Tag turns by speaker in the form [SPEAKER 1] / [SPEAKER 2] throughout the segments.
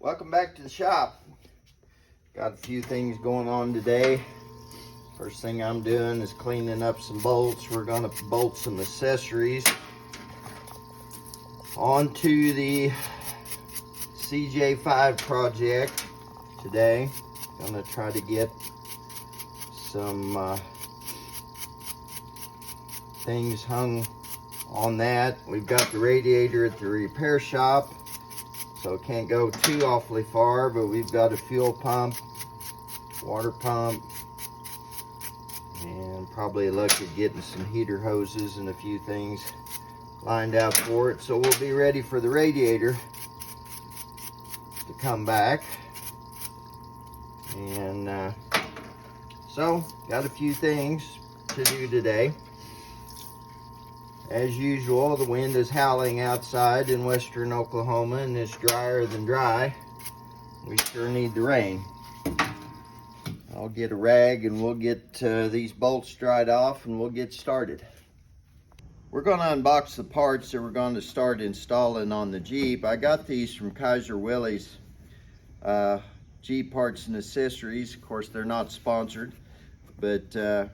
[SPEAKER 1] Welcome back to the shop. Got a few things going on today. First thing I'm doing is cleaning up some bolts. We're going to bolt some accessories onto the CJ5 project today. Going to try to get some things hung on that. We've got the radiator at the repair shop, so it can't go too awfully far, but we've got a fuel pump, water pump, and probably a look at getting some heater hoses and a few things lined out for it. So we'll be ready for the radiator to come back. And so got a few things to do today. As usual, the wind is howling outside in western Oklahoma, and it's drier than dry. We sure need the rain. I'll get a rag and we'll get these bolts dried off and we'll get started. We're going to unbox the parts that we're going to start installing on the Jeep. I got these from Kaiser Willys Jeep Parts and Accessories. Of course, they're not sponsored, but I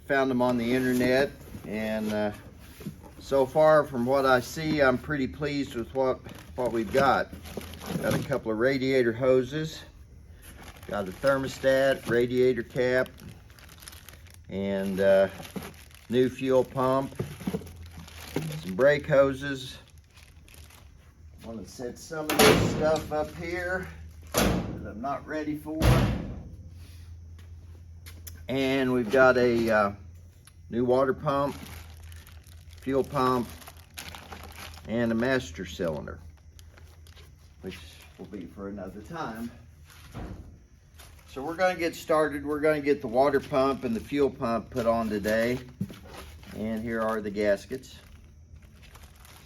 [SPEAKER 1] found them on the internet, and so far, from what I see, I'm pretty pleased with what we've got. Got a couple of radiator hoses, got a thermostat, radiator cap, and new fuel pump, some brake hoses. I want to set some of this stuff up here that I'm not ready for. And we've got a new water pump, fuel pump, and a master cylinder, which will be for another time. So we're going to get started. We're going to get the water pump and the fuel pump put on today, and here are the gaskets.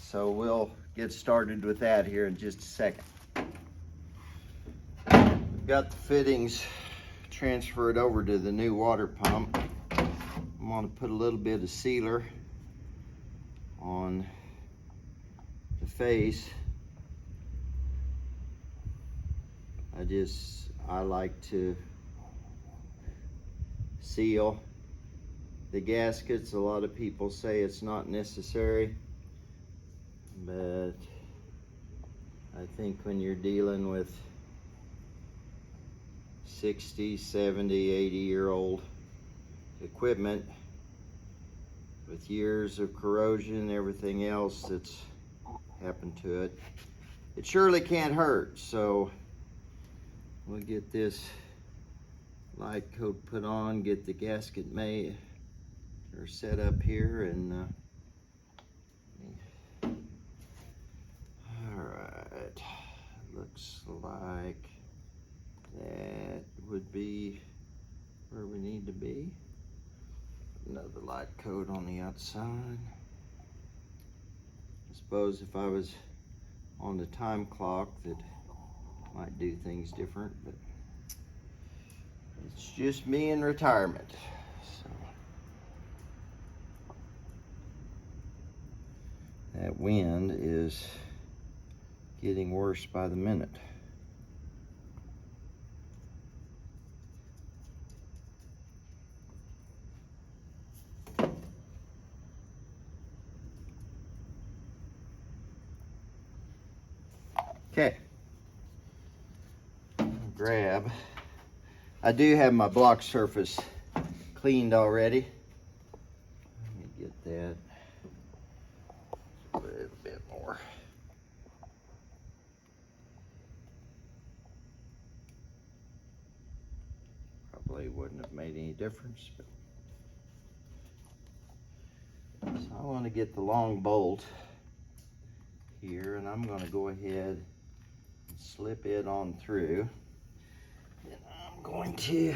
[SPEAKER 1] So we'll get started with that here in just a second. We've got the fittings transferred over to the new water pump. I'm going to put a little bit of sealer on the face. I like to seal the gaskets. A lot of people say it's not necessary, but I think when you're dealing with 60, 70, 80-year-old equipment with years of corrosion and everything else that's happened to it, it surely can't hurt. So we'll get this light coat put on, get the gasket made or set up here, and all right, looks like that would be where we need to be. Another light coat on the outside. I suppose if I was on the time clock, that might do things different, but it's just me in retirement. So that wind is getting worse by the minute. Okay, grab. I do have my block surface cleaned already. Let me get that a little bit more. Probably wouldn't have made any difference, but so I want to get the long bolt here, and I'm going to go ahead and slip it on through. Then I'm going to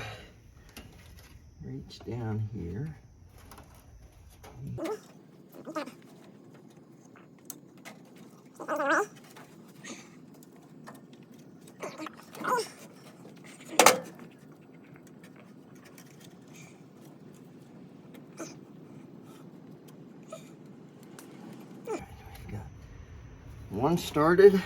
[SPEAKER 1] reach down here. One started.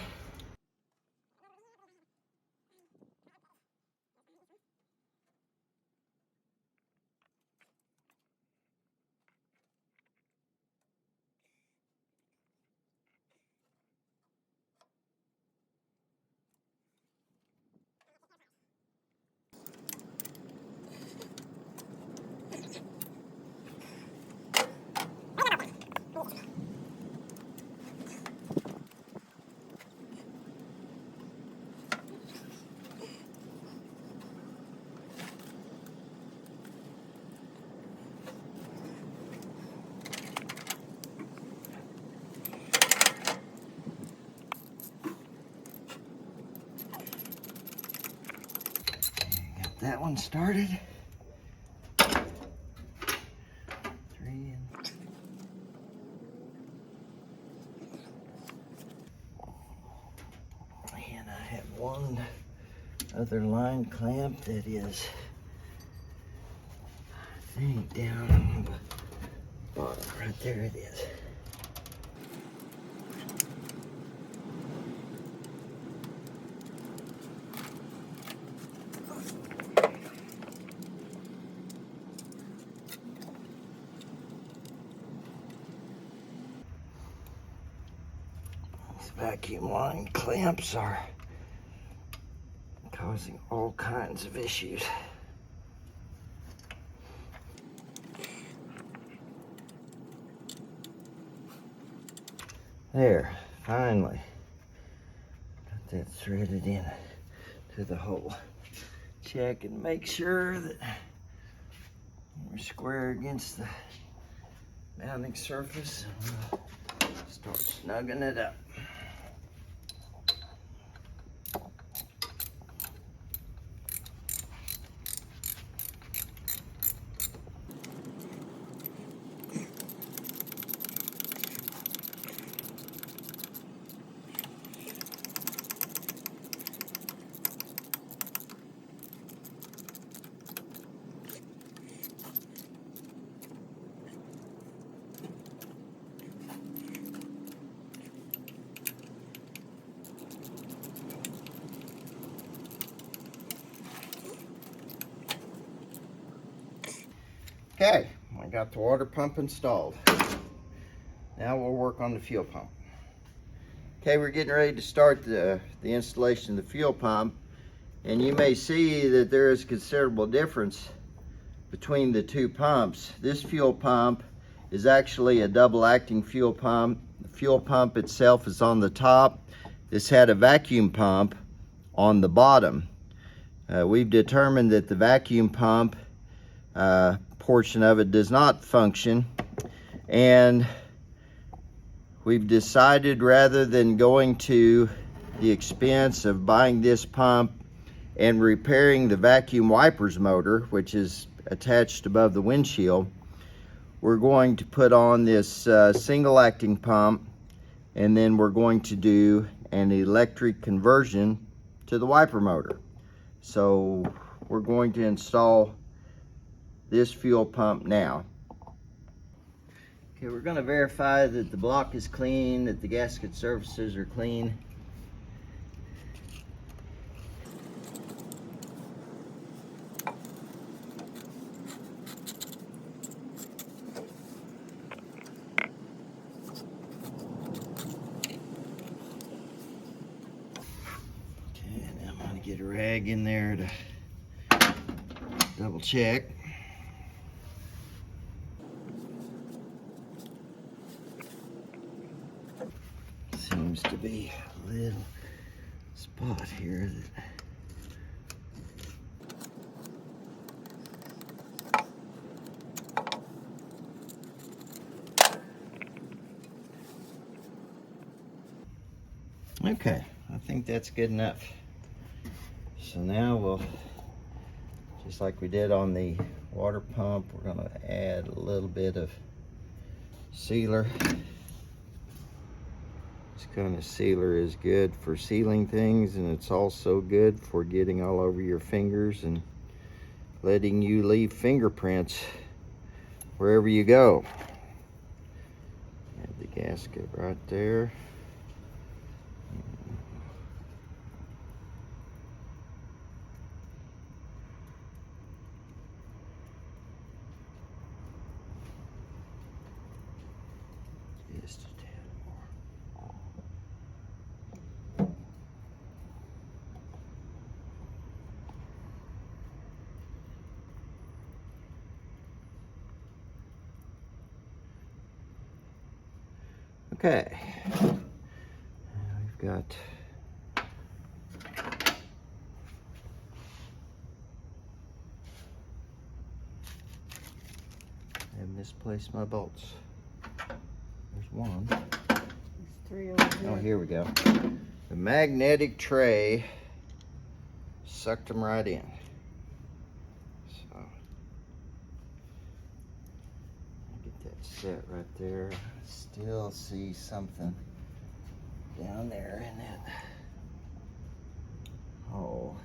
[SPEAKER 1] Get that one started. 3 and I have one other line clamp that is, I think, down on the bottom. Right there it is. These vacuum line clamps are causing all kinds of issues. There, finally got that threaded in to the hole. Check and make sure that we're square against the mounting surface. We'll start snugging it up. Okay, I got the water pump installed. Now we'll work on the fuel pump. Okay, we're getting ready to start the installation of the fuel pump, and you may see that there is considerable difference between the two pumps. This fuel pump is actually a double acting fuel pump. The fuel pump itself is on the top. This had a vacuum pump on the bottom. We've determined that the vacuum pump portion of it does not function, and we've decided, rather than going to the expense of buying this pump and repairing the vacuum wipers motor, which is attached above the windshield, we're going to put on this single acting pump, and then we're going to do an electric conversion to the wiper motor. So we're going to install this fuel pump now. Okay, we're going to verify that the block is clean, that the gasket surfaces are clean. Okay, now I'm going to get a rag in there to double check. Seems to be a little spot here that... Okay, I think that's good enough. So now we'll, just like we did on the water pump, we're going to add a little bit of sealer. This kind of sealer is good for sealing things, and it's also good for getting all over your fingers and letting you leave fingerprints wherever you go. Add the gasket right there. Just a tad more. Okay, we've got I misplaced my bolts. There's one.
[SPEAKER 2] There's 3 over here.
[SPEAKER 1] Oh, here we go. The magnetic tray sucked them right in. set right there. Still see something down there in it. Oh,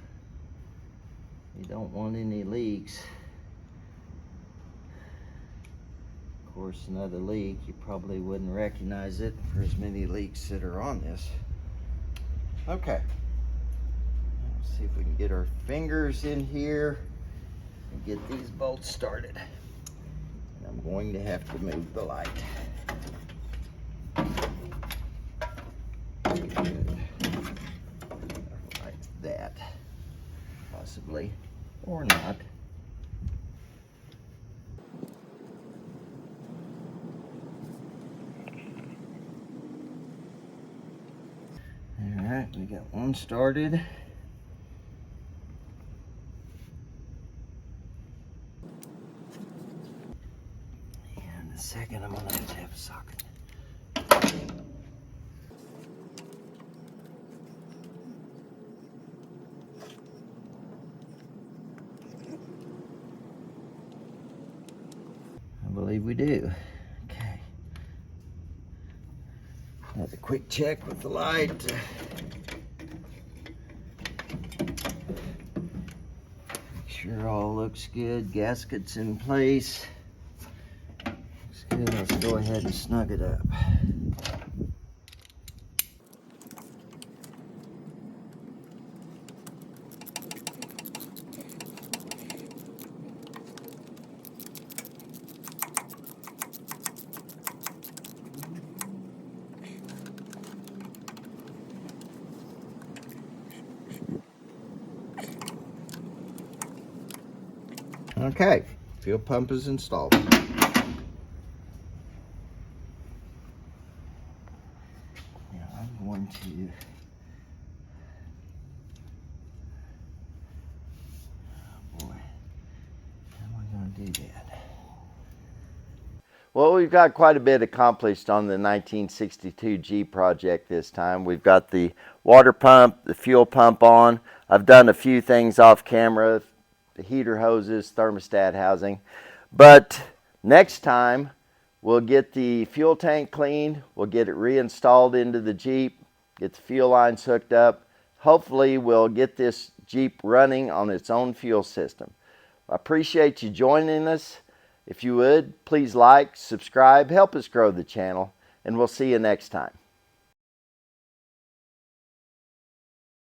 [SPEAKER 1] you don't want any leaks. Of course, another leak, you probably wouldn't recognize it for as many leaks that are on this. Okay, let's see if we can get our fingers in here and get these bolts started. And I'm going to have to move the light. Good. Like that, possibly, or not. All right, we got one started. And the second, I'm gonna have a socket. I believe we do. Okay. Another quick check with the light. Make sure all looks good. Gasket's in place. Looks good. Let's go ahead and snug it up. Okay, fuel pump is installed. Now I'm going to do that. Well, we've got quite a bit accomplished on the 1962 Jeep project this time. We've got the water pump, the fuel pump on. I've done a few things off camera, the heater hoses, thermostat housing. But next time, we'll get the fuel tank cleaned, we'll get it reinstalled into the Jeep, get the fuel lines hooked up. Hopefully, we'll get this Jeep running on its own fuel system. I appreciate you joining us. If you would, please like, subscribe, help us grow the channel, and we'll see you next time.